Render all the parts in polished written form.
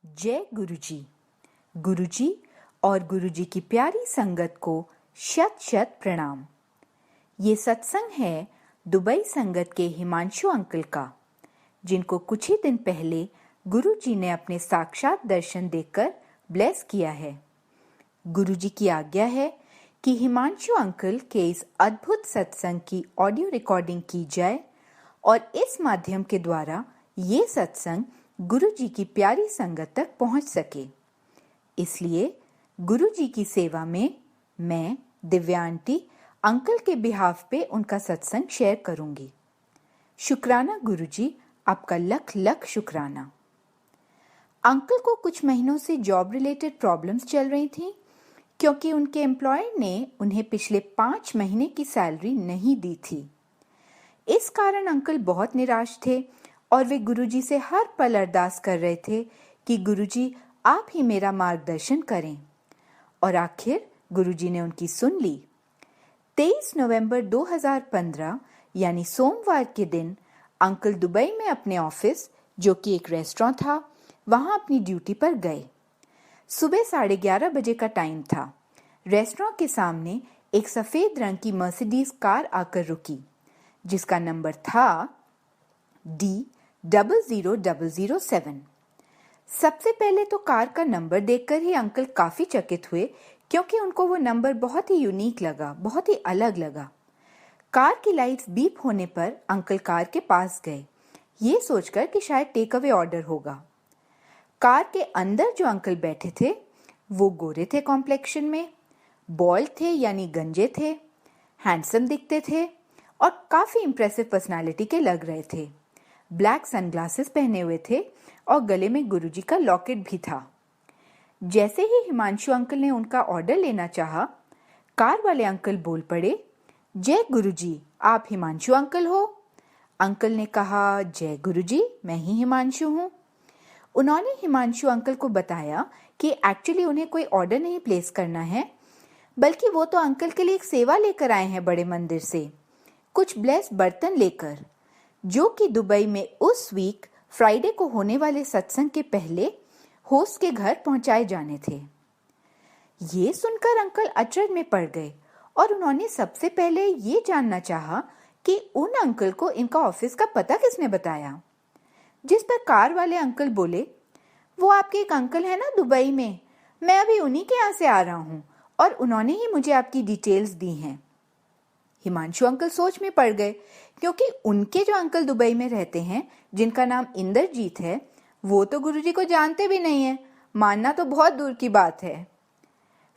जय गुरुजी। गुरुजी और गुरुजी की प्यारी संगत को शत शत प्रणाम। ये सत्संग है दुबई संगत के हिमांशु अंकल का, जिनको कुछ ही दिन पहले गुरुजी ने अपने साक्षात दर्शन देकर ब्लेस किया है। गुरुजी की आज्ञा है कि हिमांशु अंकल के इस अद्भुत सत्संग की ऑडियो रिकॉर्डिंग की जाए और इस माध्यम के द्वारा ये सत्संग गुरुजी की प्यारी संगत तक पहुंच सके। इसलिए गुरुजी की सेवा में मैं दिव्या आंटी अंकल के बिहाफ पे उनका सत्संग शेयर करूंगी। शुक्राना गुरुजी, आपका लख लख शुक्राना। अंकल को कुछ महीनों से जॉब रिलेटेड प्रॉब्लम्स चल रही थी, क्योंकि उनके एम्प्लॉयर ने उन्हें पिछले 5 महीने की सैलरी नहीं दी थी। इस कारण अंकल बहुत निराश थे और वे गुरुजी से हर पल अरदास कर रहे थे कि गुरुजी आप ही मेरा मार्गदर्शन करें। और आखिर गुरुजी ने उनकी सुन ली। 23 नवंबर 2015 यानी सोमवार के दिन अंकल दुबई में अपने ऑफिस, जो कि एक रेस्टोरेंट था, वहां अपनी ड्यूटी पर गए। सुबह 11:30 बजे का टाइम था। रेस्टोरेंट के सामने एक सफेद रंग की मर्सिडीज कार आकर रुकी, जिसका नंबर था D00007। सबसे पहले तो कार का नंबर देखकर ही अंकल काफी चकित हुए, क्योंकि उनको वो नंबर बहुत ही यूनिक लगा, बहुत ही अलग लगा। कार की लाइट्स बीप होने पर अंकल कार के पास गए, ये सोचकर कि शायद टेक अवे ऑर्डर होगा। कार के अंदर जो अंकल बैठे थे वो गोरे थे कॉम्प्लेक्शन में, बॉल्ड थे यानी गंजे थे, हैंडसम दिखते थे और काफी इंप्रेसिव पर्सनालिटी के लग रहे थे। ब्लैक सनग्लासेस पहने हुए थे और गले में गुरुजी का लॉकेट भी था। जैसे ही हिमांशु अंकल ने उनका ऑर्डर लेना चाहा, कार वाले अंकल बोल पड़े, जय गुरुजी, आप हिमांशु अंकल हो? अंकल ने कहा, जय गुरुजी, मैं ही हिमांशु हूँ। उन्होंने हिमांशु अंकल को बताया कि एक्चुअली उन्हें कोई ऑर्डर नहीं प्लेस करना है, बल्कि वो तो अंकल के लिए एक सेवा लेकर आए हैं बड़े मंदिर से, कुछ ब्लेस बर्तन लेकर, जो कि दुबई में उस वीक फ्राइडे को होने वाले सत्संग के पहले होस्ट के घर पहुंचाए जाने थे। ये सुनकर अंकल अचरज में पड़ गए और उन्होंने सबसे पहले ये जानना चाहा कि उन अंकल को इनका ऑफिस का पता किसने बताया। जिस पर कार वाले अंकल बोले, वो आपके एक अंकल है ना दुबई में, मैं अभी उन्हीं के यहाँ से आ रहा हूँ और उन्होंने ही मुझे आपकी डिटेल्स दी हैं। हिमांशु अंकल सोच में पड़ गए, क्योंकि उनके जो अंकल दुबई में रहते हैं, जिनका नाम इंद्रजीत है, वो तो गुरुजी को जानते भी नहीं है, मानना तो बहुत दूर की बात है।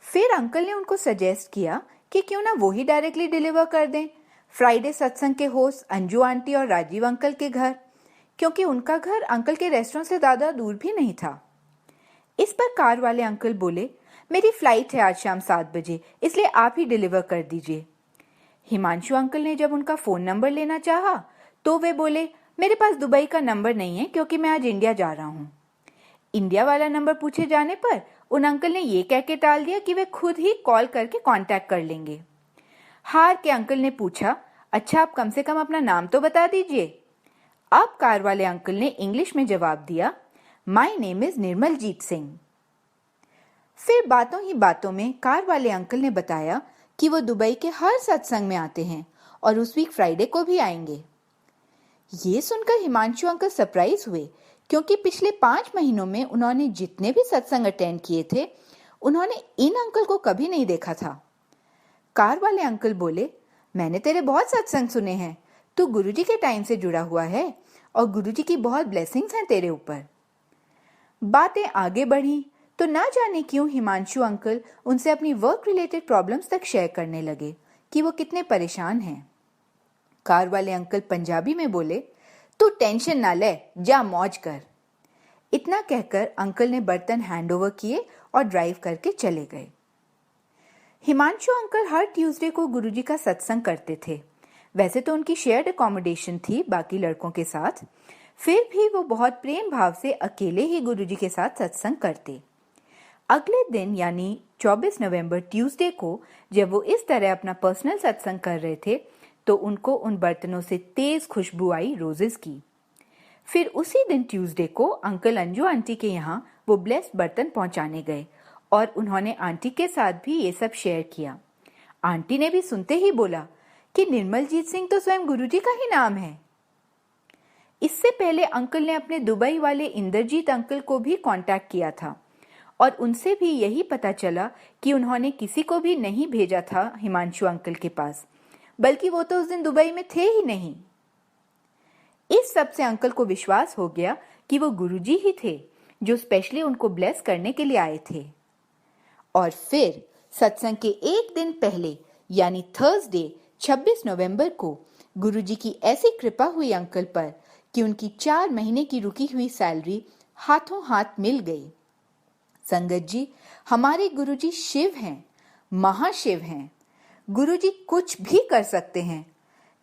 फिर अंकल ने उनको सजेस्ट किया कि क्यों ना वो ही डायरेक्टली डिलीवर कर दें फ्राइडे सत्संग के होस्ट अंजू आंटी और राजीव अंकल के घर, क्योंकि उनका घर अंकल के रेस्टोरेंट से ज़्यादा दूर भी नहीं था। इस पर कार वाले अंकल बोले, मेरी फ्लाइट है आज शाम 7 बजे, इसलिए आप ही डिलीवर कर दीजिए। हिमांशु अंकल ने जब उनका फ़ोन नंबर लेना चाहा तो वे बोले, मेरे पास दुबई का नंबर नहीं है, क्योंकि मैं आज इंडिया जा रहा हूँ। इंडिया वाला नंबर पूछे जाने पर उन अंकल ने ये कह के टाल दिया कि वे खुद ही कॉल करके कांटेक्ट कर लेंगे। हार के अंकल ने पूछा, अच्छा आप कम से कम अपना नाम तो बता दीजिए। अब कार वाले अंकल ने इंग्लिश में जवाब दिया, my name is Nirmaljit Singh. फिर बातों ही बातों में कार वाले अंकल ने बताया कि वो दुबई के हर सत्संग में आते हैं और उस वीक फ्राइडे को भी आएंगे। ये सुनकर हिमांशु अंकल सरप्राइज हुए, क्योंकि पिछले 5 महीनों में उन्होंने जितने भी सत्संग अटेंड किए थे, उन्होंने इन अंकल को कभी नहीं देखा था। कार वाले अंकल बोले, मैंने तेरे बहुत सत्संग सुने हैं, तू गुरुजी के टाइम से जुड़ा हुआ है और गुरुजी की बहुत ब्लेसिंग्स हैं तेरे ऊपर। बातें आगे बढ़ी तो ना जाने क्यों हिमांशु अंकल उनसे अपनी वर्क रिलेटेड प्रॉब्लम्स तक शेयर करने लगे कि वो कितने परेशान हैं। कार वाले अंकल पंजाबी में बोले, तू टेंशन ना ले, जा मौज कर। इतना कहकर अंकल ने बर्तन हैंडओवर किए और ड्राइव करके चले गए। हिमांशु अंकल हर ट्यूसडे को गुरुजी का सत्संग करते थे। वैसे तो उनकी शेयर्ड अकोमोडेशन थी बाकी लड़कों के साथ, फिर भी वो बहुत प्रेम भाव से अकेले ही गुरुजी के साथ सत्संग करते। अगले दिन यानी 24 नवंबर ट्यूसडे को जब वो इस तरह अपना पर्सनल सत्संग कर रहे थे, तो उनको उन बर्तनों से तेज खुशबू आई रोजेस की। फिर उसी दिन ट्यूसडे को अंकल अंजू आंटी के यहाँ वो ब्लेस्ड बर्तन पहुंचाने गए और उन्होंने आंटी के साथ भी ये सब शेयर किया। आंटी ने भी सुनते ही बोला कि निर्मलजीत सिंह तो स्वयं गुरुजी का ही नाम है। इससे पहले अंकल ने अपने दुबई वाले इंद्रजीत अंकल को भी कांटेक्ट किया था और उनसे भी यही पता चला कि उन्होंने किसी को भी नहीं भेजा था हिमांशु अंकल के पास, बल्कि वो तो उस दिन दुबई में थे ही नहीं। इस सब से अंकल को विश्वास हो गया कि वो गुरुजी ही थे जो स्पेशली उनको ब्लेस करने के लिए आए थे। और फिर सत्संग के एक दिन पहले यानी थर्सडे 26 नवंबर को गुरुजी की ऐसी कृपा हुई अंकल पर कि उनकी 4 महीने की रुकी हुई सैलरी हाथों हाथ मिल गई। संगत जी, हमारे गुरुजी शिव हैं, महाशिव हैं। गुरुजी कुछ भी कर सकते हैं।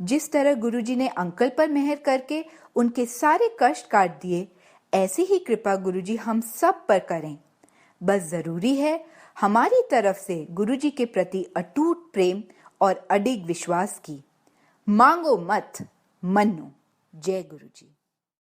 जिस तरह गुरुजी ने अंकल पर मेहर करके उनके सारे कष्ट काट दिए, ऐसी ही कृपा गुरुजी हम सब पर करें। बस जरूरी है हमारी तरफ से गुरुजी के प्रति अटूट प्रेम और अडिग विश्वास की। मांगो मत, मन्नो। जय गुरुजी।